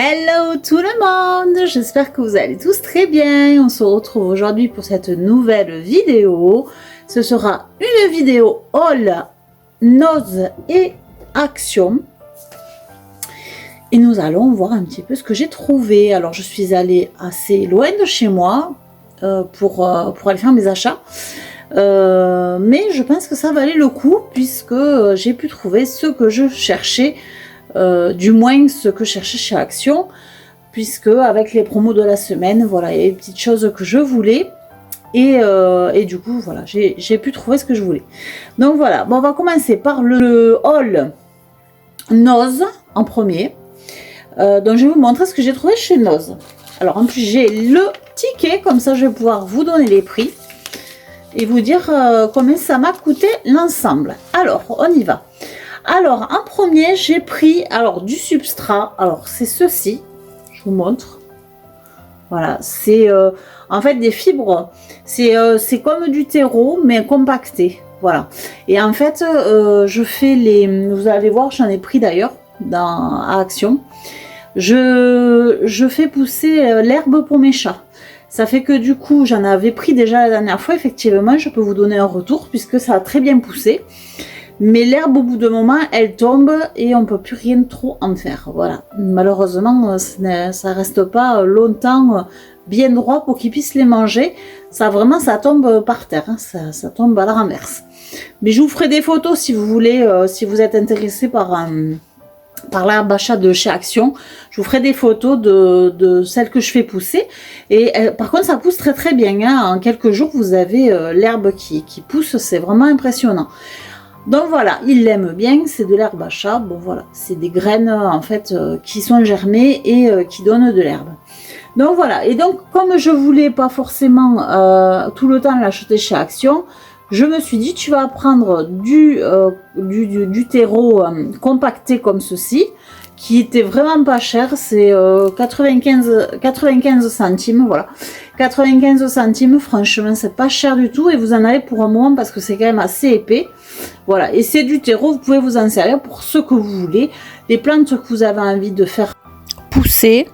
Hello tout le monde, j'espère que vous allez tous très bien. On se retrouve aujourd'hui pour cette nouvelle vidéo. Ce sera une vidéo haul, nose et action. Et nous allons voir un petit peu ce que j'ai trouvé. Alors je suis allée assez loin de chez moi pour aller faire mes achats. Mais je pense que ça valait le coup puisque j'ai pu trouver ce que je cherchais. Du moins ce que je cherchais chez Action, puisque avec les promos de la semaine, voilà, il y a des petites choses que je voulais et du coup voilà, j'ai pu trouver ce que je voulais. Donc voilà, bon, on va commencer par le haul Nose en premier. Donc je vais vous montrer ce que j'ai trouvé chez Nose. Alors en plus j'ai le ticket, comme ça je vais pouvoir vous donner les prix et vous dire combien ça m'a coûté l'ensemble. Alors on y va. Alors, en premier, j'ai pris du substrat. Alors, c'est ceci. Je vous montre. Voilà, c'est en fait des fibres. C'est comme du terreau, mais compacté. Voilà. Et en fait, je fais les... Vous allez voir, j'en ai pris d'ailleurs à Action. Je fais pousser l'herbe pour mes chats. Ça fait que du coup, j'en avais pris déjà la dernière fois. Effectivement, je peux vous donner un retour puisque ça a très bien poussé. Mais l'herbe, au bout d'un moment, elle tombe et on ne peut plus rien trop en faire. Voilà. Malheureusement, ça reste pas longtemps bien droit pour qu'ils puissent les manger. Ça tombe par terre. Hein. Ça tombe à la renverse. Mais je vous ferai des photos si vous voulez, si vous êtes intéressé par l'herbe achat de chez Action. Je vous ferai des photos de celles que je fais pousser. Et par contre, ça pousse très très bien. Hein. En quelques jours, vous avez l'herbe qui pousse. C'est vraiment impressionnant. Donc voilà, il l'aime bien, c'est de l'herbe à chat. Bon voilà, c'est des graines en fait qui sont germées et qui donnent de l'herbe. Donc voilà, et donc comme je voulais pas forcément tout le temps l'acheter chez Action, je me suis dit tu vas prendre du terreau compacté comme ceci, qui était vraiment pas cher, c'est 95 centimes, voilà. 95 centimes, franchement, c'est pas cher du tout et vous en avez pour un moment parce que c'est quand même assez épais. Voilà, et c'est du terreau, vous pouvez vous en servir pour ce que vous voulez. Les plantes que vous avez envie de faire pousser,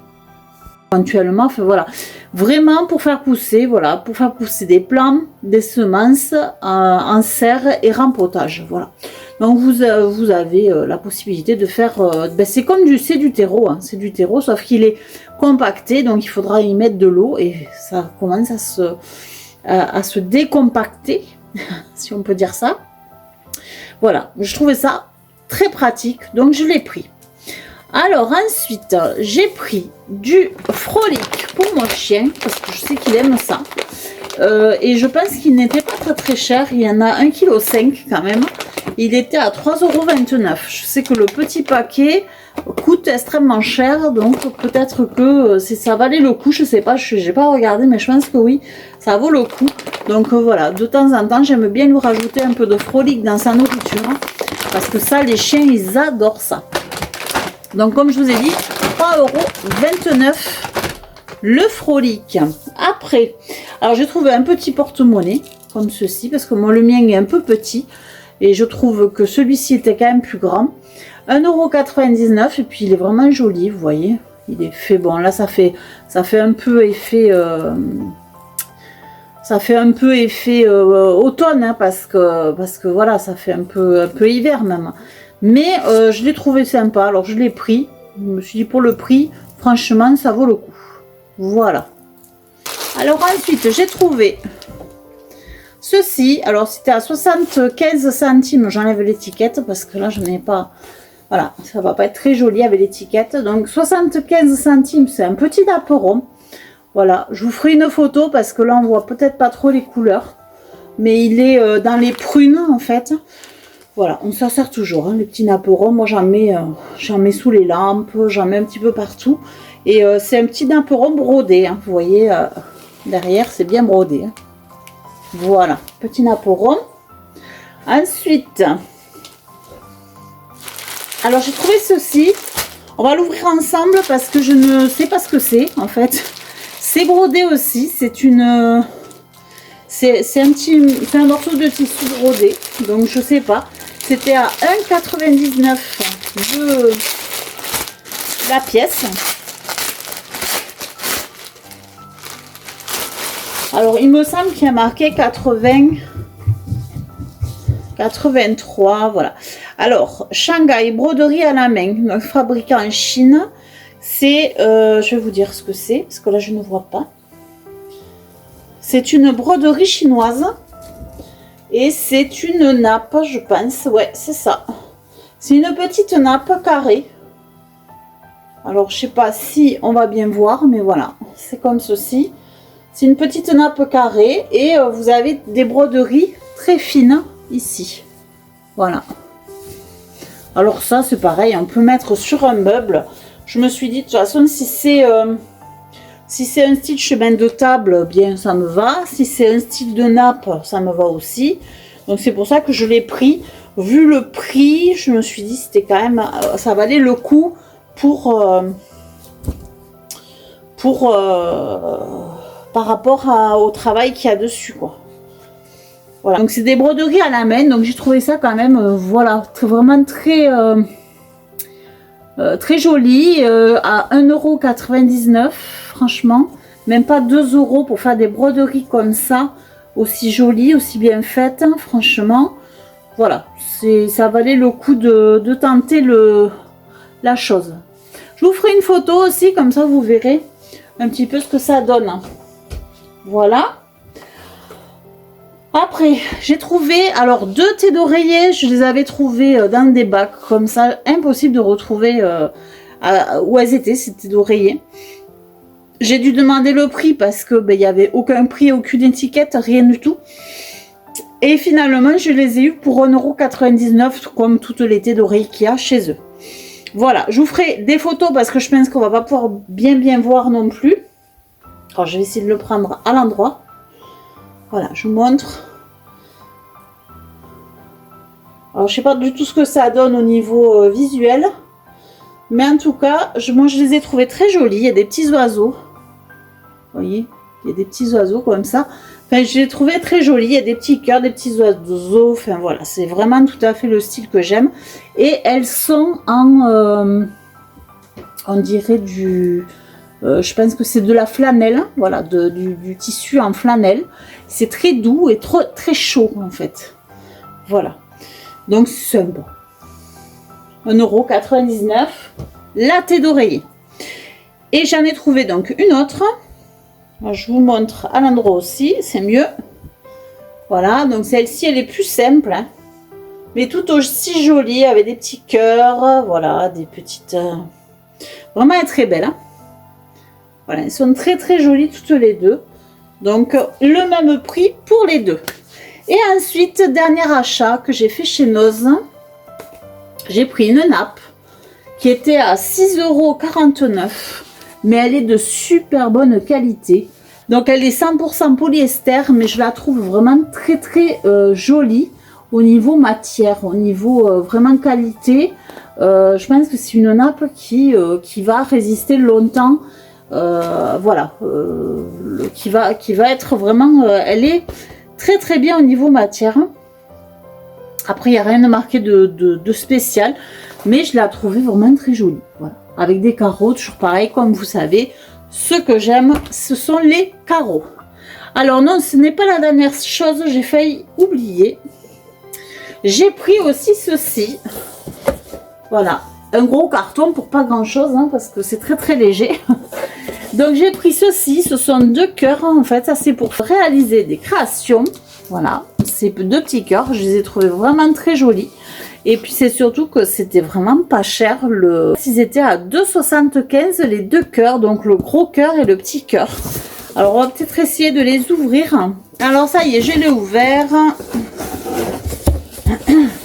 éventuellement, enfin, voilà. Vraiment pour faire pousser, voilà, pour faire pousser des plants, des semences en serre et rempotage, voilà. Donc vous avez la possibilité de faire, c'est comme c'est du terreau, hein, c'est du terreau, sauf qu'il est compacté, donc il faudra y mettre de l'eau et ça commence à se décompacter, si on peut dire ça. Voilà, je trouvais ça très pratique, donc je l'ai pris. Alors ensuite, j'ai pris du Frolic pour mon chien, parce que je sais qu'il aime ça. Et je pense qu'il n'était pas très très cher, il y en a 1,5 kg quand même. Il était à 3,29 €. Je sais que le petit paquet coûte extrêmement cher, donc peut-être que ça valait le coup, je sais pas, je n'ai pas regardé, mais je pense que oui, ça vaut le coup. Donc voilà, de temps en temps, j'aime bien lui rajouter un peu de Frolic dans sa nourriture, parce que ça, les chiens, ils adorent ça. Donc comme je vous ai dit, 3,29 € le Frolic. Après, alors j'ai trouvé un petit porte-monnaie, comme ceci, parce que moi, le mien est un peu petit, et je trouve que celui-ci était quand même plus grand. 1,99 € et puis il est vraiment joli, vous voyez. Il est fait, bon là ça fait un peu effet automne, hein, parce que voilà, ça fait un peu hiver même. Mais je l'ai trouvé sympa, alors je l'ai pris. Je me suis dit pour le prix, franchement ça vaut le coup. Voilà. Alors ensuite j'ai trouvé ceci, alors c'était à 75 centimes, j'enlève l'étiquette parce que là je n'ai pas, voilà, ça va pas être très joli avec l'étiquette. Donc 75 centimes, c'est un petit naperon. Voilà, je vous ferai une photo parce que là on voit peut-être pas trop les couleurs, mais il est dans les prunes en fait. Voilà, on s'en sert toujours, hein, les petits naperons. Moi j'en mets sous les lampes, j'en mets un petit peu partout. Et c'est un petit naperon brodé, hein, vous voyez, derrière c'est bien brodé. Hein. Voilà, petit naperon. Ensuite, alors j'ai trouvé ceci. On va l'ouvrir ensemble parce que je ne sais pas ce que c'est en fait. C'est brodé aussi. C'est un morceau de tissu brodé. Donc je sais pas. C'était à 1,99 € la pièce. Alors, il me semble qu'il y a marqué 80, 83, voilà. Alors, Shanghai, broderie à la main, donc fabriqué en Chine. C'est, je vais vous dire ce que c'est, parce que là, je ne vois pas. C'est une broderie chinoise. Et c'est une nappe, je pense. Ouais, c'est ça. C'est une petite nappe carrée. Alors, je sais pas si on va bien voir, mais voilà. C'est comme ceci. C'est une petite nappe carrée et vous avez des broderies très fines ici. Voilà. Alors ça, c'est pareil, on peut mettre sur un meuble. Je me suis dit, de toute façon, si c'est un style chemin de table, bien, ça me va. Si c'est un style de nappe, ça me va aussi. Donc, c'est pour ça que je l'ai pris. Vu le prix, je me suis dit, c'était quand même, ça valait le coup par rapport au travail qu'il y a dessus, quoi. Voilà, donc c'est des broderies à la main, donc j'ai trouvé ça quand même, voilà, vraiment très joli, à 1,99 €, franchement, même pas 2 € pour faire des broderies comme ça, aussi jolies, aussi bien faites, hein, franchement, voilà, ça valait le coup de tenter la chose. Je vous ferai une photo aussi, comme ça vous verrez un petit peu ce que ça donne. Voilà. Après, j'ai trouvé, alors 2 thés d'oreiller, je les avais trouvés dans des bacs, comme ça, impossible de retrouver où elles étaient, ces thés d'oreiller. J'ai dû demander le prix parce que il n'y avait aucun prix, aucune étiquette, rien du tout. Et finalement, je les ai eus pour 1,99 € comme toutes les thés d'oreiller qu'il y a chez eux. Voilà, je vous ferai des photos parce que je pense qu'on va pas pouvoir bien voir non plus. Alors, je vais essayer de le prendre à l'endroit. Voilà, je vous montre. Alors, je sais pas du tout ce que ça donne au niveau visuel. Mais en tout cas, moi, je les ai trouvés très jolis. Il y a des petits oiseaux. Vous voyez, il y a des petits oiseaux comme ça. Enfin, je les ai trouvés très jolis. Il y a des petits cœurs, des petits oiseaux. Enfin, voilà, c'est vraiment tout à fait le style que j'aime. Et elles sont en... on dirait du... je pense que c'est de la flanelle, voilà, du tissu en flanelle. C'est très doux et très chaud en fait. Voilà. Donc c'est sympa. 1,99 €. La thé d'oreiller. Et j'en ai trouvé donc une autre. Je vous montre à l'endroit aussi, c'est mieux. Voilà, donc celle-ci elle est plus simple, hein, mais tout aussi jolie avec des petits cœurs, voilà, des petites. Vraiment elle est très belle. Hein. Voilà, elles sont très jolies toutes les deux. Donc le même prix pour les deux. Et ensuite, dernier achat que j'ai fait chez Noz, j'ai pris une nappe qui était à 6,49 €, mais elle est de super bonne qualité. Donc elle est 100% polyester, mais je la trouve vraiment très jolie au niveau matière, au niveau vraiment qualité. Je pense que c'est une nappe qui va résister longtemps. Voilà, qui va être vraiment, elle est très bien au niveau matière. Après il n'y a rien de marqué de spécial, mais je l'ai trouvée vraiment très jolie, voilà, avec des carreaux, toujours pareil, comme vous savez, ce que j'aime, ce sont les carreaux. Alors non, ce n'est pas la dernière chose, j'ai failli oublier, j'ai pris aussi ceci, voilà, un gros carton pour pas grand chose, hein, parce que c'est très léger. Donc j'ai pris ceci, ce sont 2 cœurs en fait, ça c'est pour réaliser des créations, voilà, c'est 2 petits cœurs, je les ai trouvés vraiment très jolis, et puis c'est surtout que c'était vraiment pas cher, ils étaient à 2,75 € les 2 cœurs, donc le gros cœur et le petit cœur. Alors on va peut-être essayer de les ouvrir, alors ça y est, je l'ai ouvert,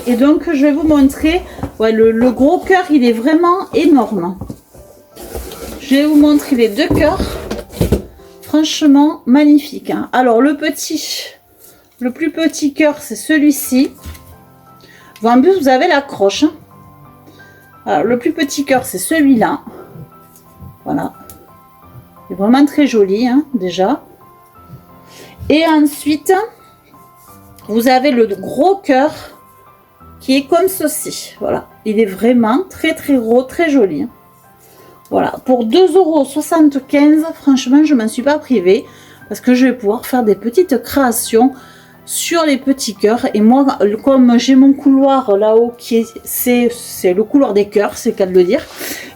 et donc je vais vous montrer, ouais, le gros cœur il est vraiment énorme. Je vais vous montrer les 2 cœurs. Franchement, magnifique. Hein. Alors, le plus petit cœur, c'est celui-ci. En plus, vous avez la croche. Hein. Alors, le plus petit cœur, c'est celui-là. Voilà. Il est vraiment très joli, hein, déjà. Et ensuite, vous avez le gros cœur qui est comme ceci. Voilà. Il est vraiment très gros, très joli. Hein. Voilà, pour 2,75 €, franchement, je m'en suis pas privée. parce que je vais pouvoir faire des petites créations sur les petits cœurs. Et moi, comme j'ai mon couloir là-haut qui est, c'est le couloir des cœurs, c'est le cas de le dire,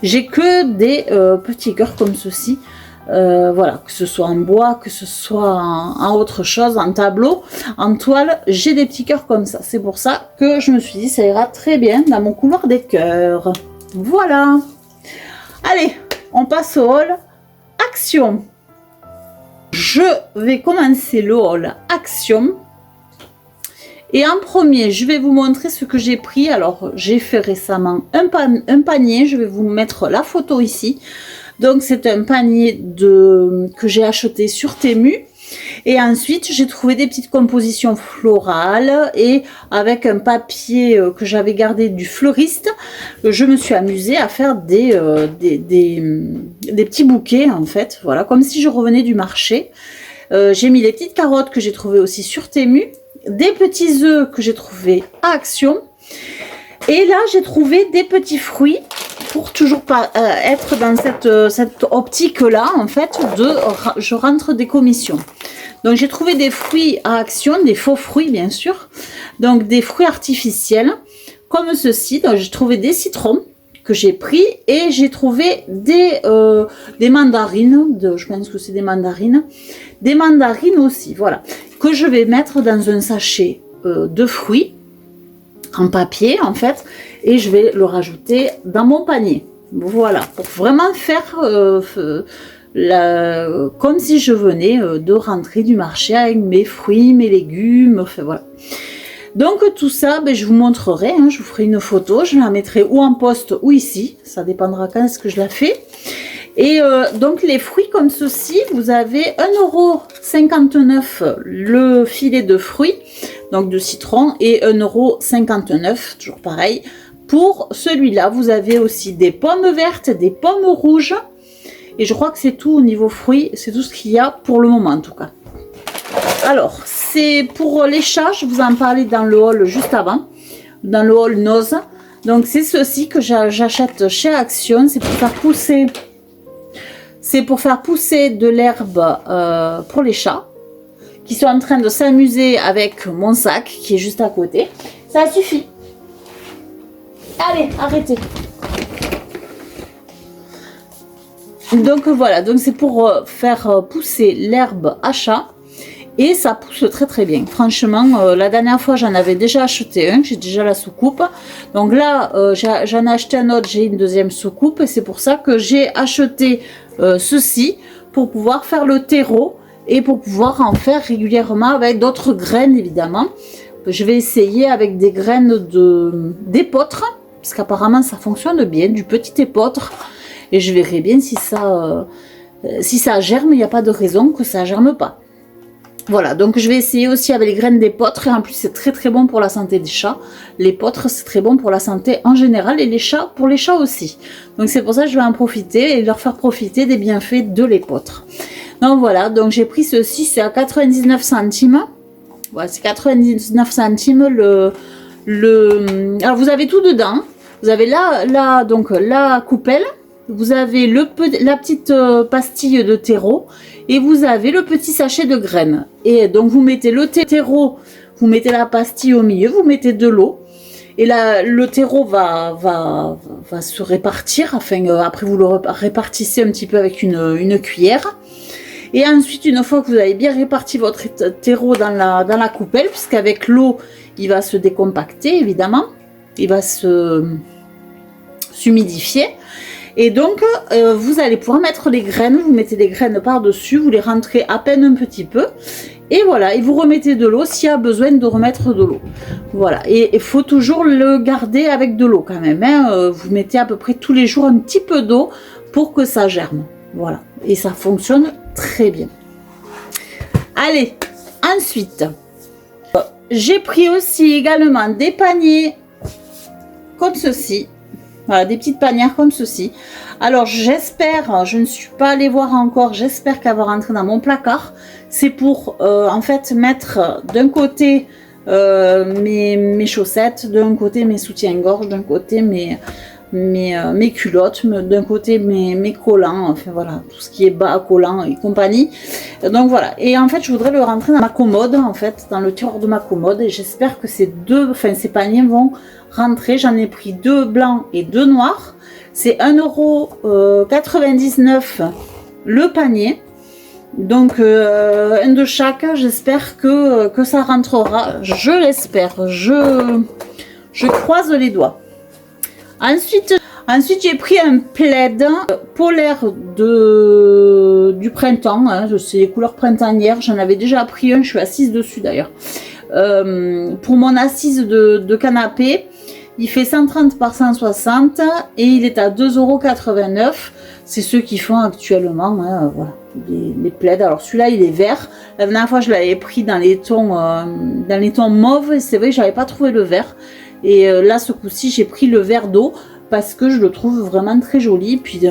j'ai que des petits cœurs comme ceci. Voilà, que ce soit en bois, que ce soit en autre chose, en tableau, en toile, j'ai des petits cœurs comme ça. C'est pour ça que je me suis dit ça ira très bien dans mon couloir des cœurs. Voilà. Allez, on passe au haul action. Je vais commencer le haul action. Et en premier, je vais vous montrer ce que j'ai pris. Alors, j'ai fait récemment un panier. Je vais vous mettre la photo ici. Donc, c'est un panier que j'ai acheté sur Temu. Et ensuite, j'ai trouvé des petites compositions florales. Et avec un papier que j'avais gardé du fleuriste, je me suis amusée à faire des petits bouquets, en fait. Voilà, comme si je revenais du marché. J'ai mis les petites carottes que j'ai trouvées aussi sur Temu. Des petits œufs que j'ai trouvés à Action. Et là, j'ai trouvé des petits fruits pour toujours pas être dans cette optique-là, en fait, je rentre des commissions. Donc, j'ai trouvé des fruits à Action, des faux fruits, bien sûr. Donc, des fruits artificiels, comme ceci. Donc, j'ai trouvé des citrons que j'ai pris et j'ai trouvé des mandarines. Je pense que c'est des mandarines. Des mandarines aussi, voilà. Que je vais mettre dans un sachet de fruits en papier en fait et je vais le rajouter dans mon panier. Voilà, pour vraiment faire comme si je venais de rentrer du marché avec mes fruits, mes légumes, enfin voilà. Donc tout ça, ben, je vous montrerai, hein, je vous ferai une photo, je la mettrai ou en post ou ici, ça dépendra quand est-ce que je la fais. Et donc les fruits comme ceci, vous avez 1,59 € le filet de fruits, donc de citron, et 1,59 €, toujours pareil. Pour celui-là, vous avez aussi des pommes vertes, des pommes rouges, et je crois que c'est tout au niveau fruits, c'est tout ce qu'il y a pour le moment en tout cas. Alors, c'est pour les chats, je vous en parlais dans le haul juste avant, dans le haul Nose. Donc c'est ceci que j'achète chez Action, c'est pour faire pousser... C'est pour faire pousser de l'herbe pour les chats qui sont en train de s'amuser avec mon sac qui est juste à côté. Ça suffit. Allez, arrêtez. Donc voilà, donc c'est pour faire pousser l'herbe à chat et ça pousse très très bien. Franchement, la dernière fois j'en avais déjà acheté un, j'ai déjà la soucoupe. Donc là, j'en ai acheté un autre, j'ai une deuxième soucoupe et c'est pour ça que j'ai acheté ceci pour pouvoir faire le terreau et pour pouvoir en faire régulièrement avec d'autres graines évidemment. Je vais essayer avec des graines d'épeautre parce qu'apparemment ça fonctionne bien, du petit épeautre, et je verrai bien si ça germe. Il n'y a pas de raison que ça germe pas. Voilà, donc je vais essayer aussi avec les graines d'épeautre, et en plus c'est très très bon pour la santé des chats. L'épeautre c'est très bon pour la santé en général, et les chats, pour les chats aussi. Donc c'est pour ça que je vais en profiter et leur faire profiter des bienfaits de l'épeautre. Donc voilà, donc j'ai pris ceci, c'est à 99 centimes. Voilà, c'est 99 centimes alors vous avez tout dedans. Vous avez donc la coupelle, vous avez la petite pastille de terreau, et vous avez le petit sachet de graines. Et donc vous mettez le terreau, vous mettez la pastille au milieu, vous mettez de l'eau, et là le terreau va se répartir. Enfin, après vous le répartissez un petit peu avec une cuillère. Et ensuite, une fois que vous avez bien réparti votre terreau dans la coupelle, puisqu'avec l'eau il va se décompacter évidemment, il va s'humidifier. Et donc, vous allez pouvoir mettre les graines, vous mettez les graines par-dessus, vous les rentrez à peine un petit peu, et voilà, et vous remettez de l'eau s'il y a besoin de remettre de l'eau. Voilà, et il faut toujours le garder avec de l'eau quand même, hein. Vous mettez à peu près tous les jours un petit peu d'eau pour que ça germe. Voilà, et ça fonctionne très bien. Allez, ensuite, j'ai pris aussi également des paniers comme ceci. Voilà, des petites panières comme ceci. Alors j'espère, je ne suis pas allée voir encore, j'espère qu'elle va rentrer dans mon placard. C'est pour en fait mettre d'un côté mes chaussettes, d'un côté mes soutiens-gorge, d'un côté mes mes culottes, d'un côté mes collants, enfin voilà, tout ce qui est bas, collants et compagnie. Donc voilà, et en fait je voudrais le rentrer dans ma commode, en fait, dans le tiroir de ma commode, et j'espère que ces paniers vont rentrer. J'en ai pris 2 blancs et 2 noirs, c'est 1,99 € le panier. Donc un de chaque, j'espère que ça rentrera, je l'espère, je croise les doigts. Ensuite j'ai pris un plaid polaire du printemps, hein, c'est les couleurs printanières, j'en avais déjà pris un, je suis assise dessus d'ailleurs. Pour mon assise de canapé, il fait 130 par 160 et il est à 2,89 €. C'est ceux qui font actuellement, hein, voilà, les plaids. Alors celui-là il est vert. La dernière fois je l'avais pris dans les tons mauve et c'est vrai que j'avais pas trouvé le vert. Et là ce coup-ci j'ai pris le vert d'eau parce que je le trouve vraiment très joli. Puis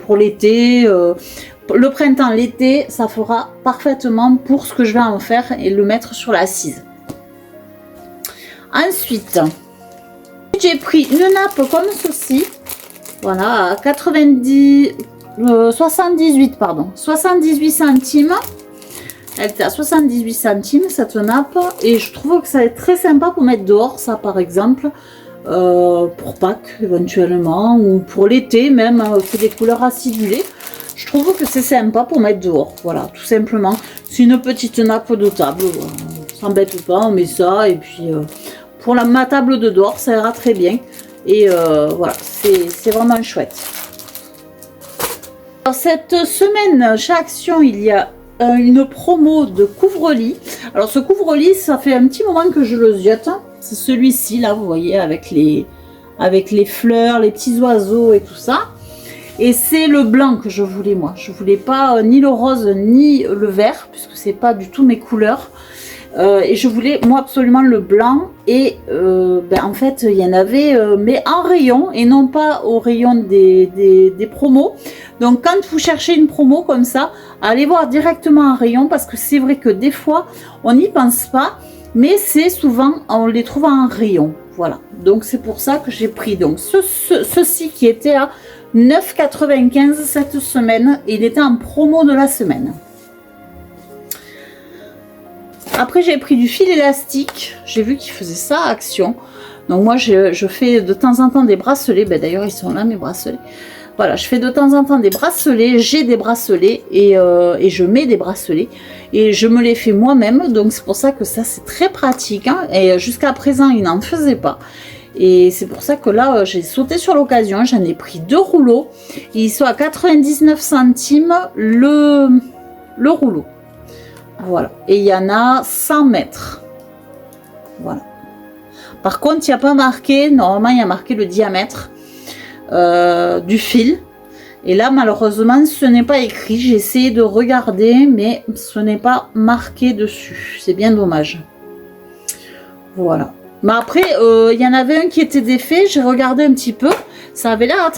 pour l'été, le printemps, l'été, ça fera parfaitement pour ce que je vais en faire et le mettre sur l'assise. Ensuite, j'ai pris une nappe comme ceci. Voilà, à 78 centimes. Elle était à 78 centimes cette nappe. Et je trouve que ça est très sympa pour mettre dehors, ça par exemple. Pour Pâques éventuellement. Ou pour l'été même, c'est des couleurs acidulées. Je trouve que c'est sympa pour mettre dehors. Voilà, tout simplement. C'est une petite nappe de table. On s'embête pas, on met ça. Et puis pour ma table de dehors, ça ira très bien. Et voilà, c'est vraiment chouette. Alors, cette semaine, chez Action, il y a une promo de couvre-lit. Alors ce couvre-lit, ça fait un petit moment que je le ziote. C'est celui-ci, là, vous voyez, avec les fleurs, les petits oiseaux et tout ça. Et c'est le blanc que je voulais, moi. Je voulais pas ni le rose ni le vert, puisque c'est pas du tout mes couleurs. Et je voulais moi absolument le blanc et en fait il y en avait mais en rayon et non pas au rayon des promos. Donc quand vous cherchez une promo comme ça, allez voir directement en rayon parce que c'est vrai que des fois on n'y pense pas, mais c'est souvent on les trouve en rayon. Voilà, donc c'est pour ça que j'ai pris donc ceci qui était à 9,95 € cette semaine et il était en promo de la semaine. Après j'ai pris du fil élastique, j'ai vu qu'ils faisaient ça à Action. Donc moi je fais de temps en temps des bracelets, ben, d'ailleurs ils sont là mes bracelets. Voilà, je fais de temps en temps des bracelets, j'ai des bracelets et je mets des bracelets. Et je me les fais moi-même, donc c'est pour ça que ça c'est très pratique. Hein, et jusqu'à présent ils n'en faisaient pas. Et c'est pour ça que là j'ai sauté sur l'occasion, j'en ai pris 2 rouleaux. Ils sont à 99 centimes le rouleau. Voilà, et il y en a 100 mètres. Voilà. Par contre, il n'y a pas marqué, normalement il y a marqué le diamètre du fil. Et là, malheureusement, ce n'est pas écrit. J'ai essayé de regarder, mais ce n'est pas marqué dessus. C'est bien dommage. Voilà. Mais après, il y en avait un qui était défait. J'ai regardé un petit peu. Ça avait l'air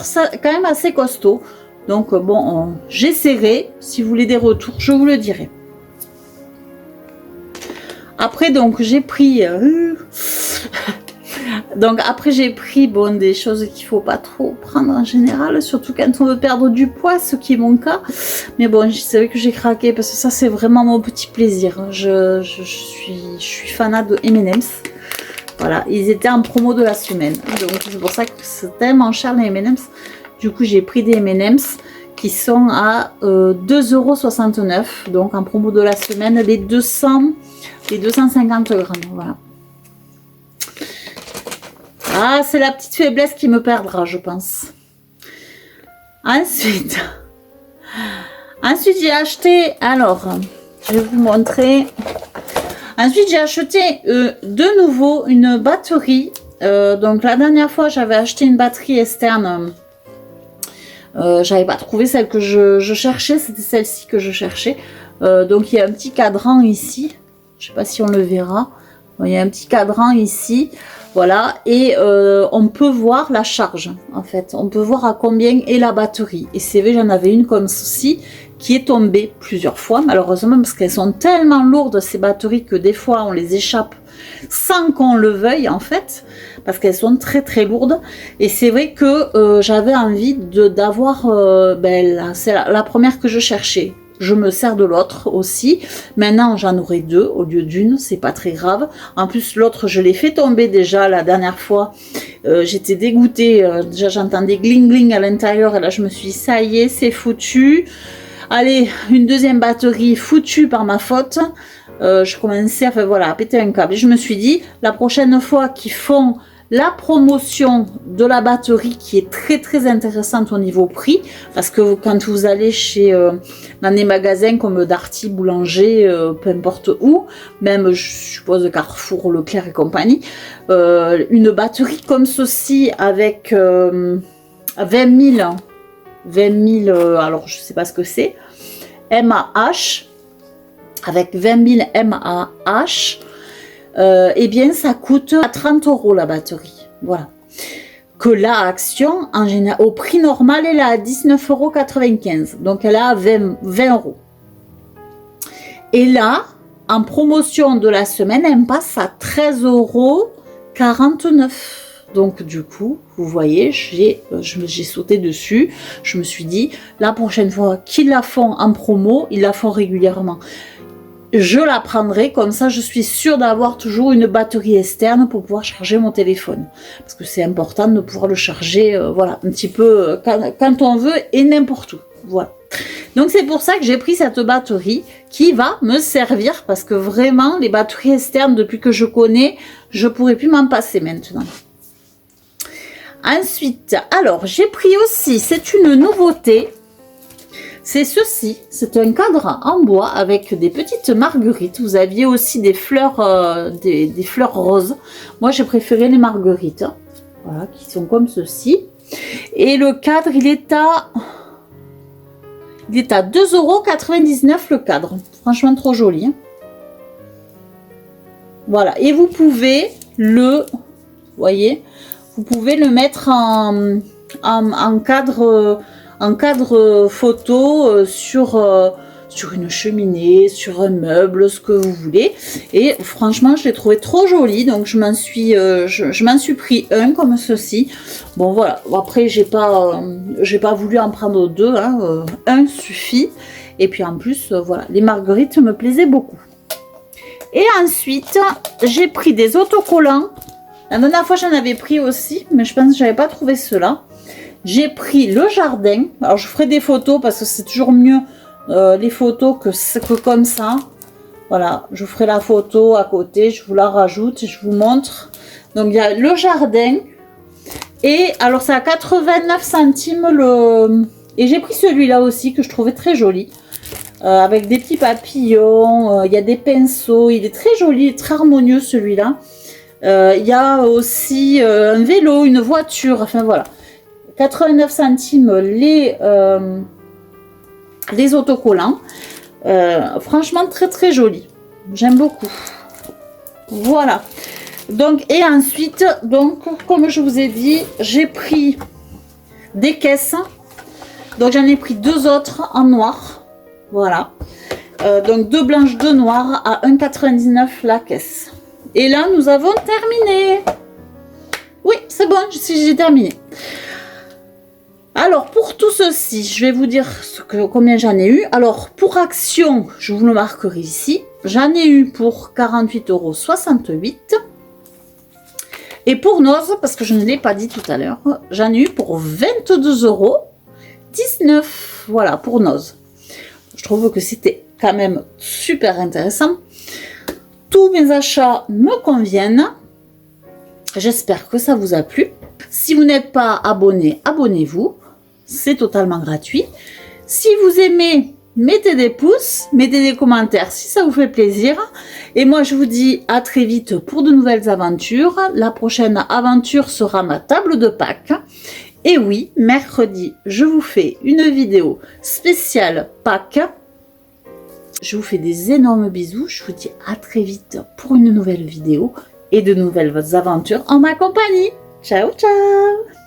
quand même assez costaud. Donc, bon, j'essaierai. Si vous voulez des retours, je vous le dirai. Après donc j'ai pris bon des choses qu'il faut pas trop prendre en général, surtout quand on veut perdre du poids, ce qui est mon cas. Mais bon, c'est vrai que j'ai craqué parce que ça c'est vraiment mon petit plaisir. Je suis fanat de M&M's. Voilà, ils étaient en promo de la semaine, donc c'est pour ça que c'est tellement cher les M&M's. Du coup j'ai pris des M&M's qui sont à 2,69 €, donc en promo de la semaine, les 250 grammes, voilà. Ah, c'est la petite faiblesse qui me perdra, je pense. Ensuite j'ai acheté, alors, je vais vous montrer. Ensuite, j'ai acheté de nouveau une batterie. Donc, la dernière fois, j'avais acheté une batterie externe. J'avais pas trouvé celle que je cherchais, c'était celle-ci que je cherchais. Donc il y a un petit cadran ici, je sais pas si on le verra. Il y a un petit cadran ici, voilà, et on peut voir la charge en fait, on peut voir à combien est la batterie. Et c'est vrai, j'en avais une comme ceci qui est tombée plusieurs fois malheureusement parce qu'elles sont tellement lourdes ces batteries que des fois on les échappe sans qu'on le veuille en fait, parce qu'elles sont très très lourdes. Et c'est vrai que j'avais envie d'avoir, c'est la première que je cherchais. Je me sers de l'autre aussi. Maintenant, j'en aurai deux au lieu d'une. C'est pas très grave. En plus, l'autre, je l'ai fait tomber déjà la dernière fois. J'étais dégoûtée. Déjà, j'entendais gling gling à l'intérieur. Et là, je me suis dit, ça y est, c'est foutu. Allez, une deuxième batterie foutue par ma faute. Je commençais à péter un câble. Et je me suis dit, la prochaine fois qu'ils font la promotion de la batterie qui est très très intéressante au niveau prix, parce que quand vous allez dans des magasins comme Darty, Boulanger, peu importe où, même je suppose Carrefour, Leclerc et compagnie, une batterie comme ceci avec 20 000, alors je sais pas ce que c'est, mAh, avec 20 000 mAh, eh bien ça coûte à 30 € la batterie, voilà. Que la Action, en général, au prix normal, elle est à 19,95 €, donc elle est à 20 €. Et là, en promotion de la semaine, elle passe à 13,49 €. Donc du coup, vous voyez, j'ai sauté dessus. Je me suis dit, la prochaine fois qu'ils la font en promo, ils la font régulièrement. Je la prendrai, comme ça je suis sûre d'avoir toujours une batterie externe pour pouvoir charger mon téléphone. Parce que c'est important de pouvoir le charger, voilà, un petit peu quand on veut et n'importe où. Voilà. Donc c'est pour ça que j'ai pris cette batterie qui va me servir, parce que vraiment les batteries externes, depuis que je connais, je pourrais plus m'en passer maintenant. Ensuite, alors j'ai pris aussi, c'est une nouveauté. C'est ceci, c'est un cadre en bois avec des petites marguerites. Vous aviez aussi des fleurs, des fleurs roses. Moi, j'ai préféré les marguerites, voilà, qui sont comme ceci. Et le cadre, il est à 2,99 € le cadre. Franchement, trop joli. Hein. Voilà, et vous pouvez vous voyez, vous pouvez le mettre en cadre. En cadre photo sur une cheminée, sur un meuble, ce que vous voulez. Et franchement, je l'ai trouvé trop joli, donc je m'en suis pris un comme ceci. Bon voilà. Après, j'ai pas voulu en prendre deux, hein. Un suffit. Et puis en plus, voilà, les marguerites me plaisaient beaucoup. Et ensuite, j'ai pris des autocollants. La dernière fois, j'en avais pris aussi, mais je pense que j'avais pas trouvé ceux-là. J'ai pris le jardin. Alors, je ferai des photos parce que c'est toujours mieux les photos que comme ça. Voilà, je ferai la photo à côté. Je vous la rajoute et je vous montre. Donc, il y a le jardin. Et alors, c'est à 89 centimes le... Et j'ai pris celui-là aussi que je trouvais très joli. Avec des petits papillons. Il y a des pinceaux. Il est très joli, très harmonieux celui-là. Il y a aussi un vélo, une voiture. Enfin, voilà. 89 centimes les autocollants. Franchement, très très joli. J'aime beaucoup. Voilà. Donc, et ensuite, donc, comme je vous ai dit, j'ai pris des caisses. Donc, j'en ai pris deux autres en noir. Voilà. Donc, deux blanches, deux noires à 1,99 € la caisse. Et là, nous avons terminé. Oui, c'est bon, j'ai terminé. Alors, pour tout ceci, je vais vous dire combien j'en ai eu. Alors, pour Action, je vous le marquerai ici. J'en ai eu pour 48,68 €. Et pour Noz, parce que je ne l'ai pas dit tout à l'heure, j'en ai eu pour 22,19 €. Voilà, pour Noz. Je trouve que c'était quand même super intéressant. Tous mes achats me conviennent. J'espère que ça vous a plu. Si vous n'êtes pas abonné, abonnez-vous. C'est totalement gratuit. Si vous aimez, mettez des pouces, mettez des commentaires si ça vous fait plaisir. Et moi, je vous dis à très vite pour de nouvelles aventures. La prochaine aventure sera ma table de Pâques. Et oui, mercredi, je vous fais une vidéo spéciale Pâques. Je vous fais des énormes bisous. Je vous dis à très vite pour une nouvelle vidéo et de nouvelles aventures en ma compagnie. Ciao, ciao!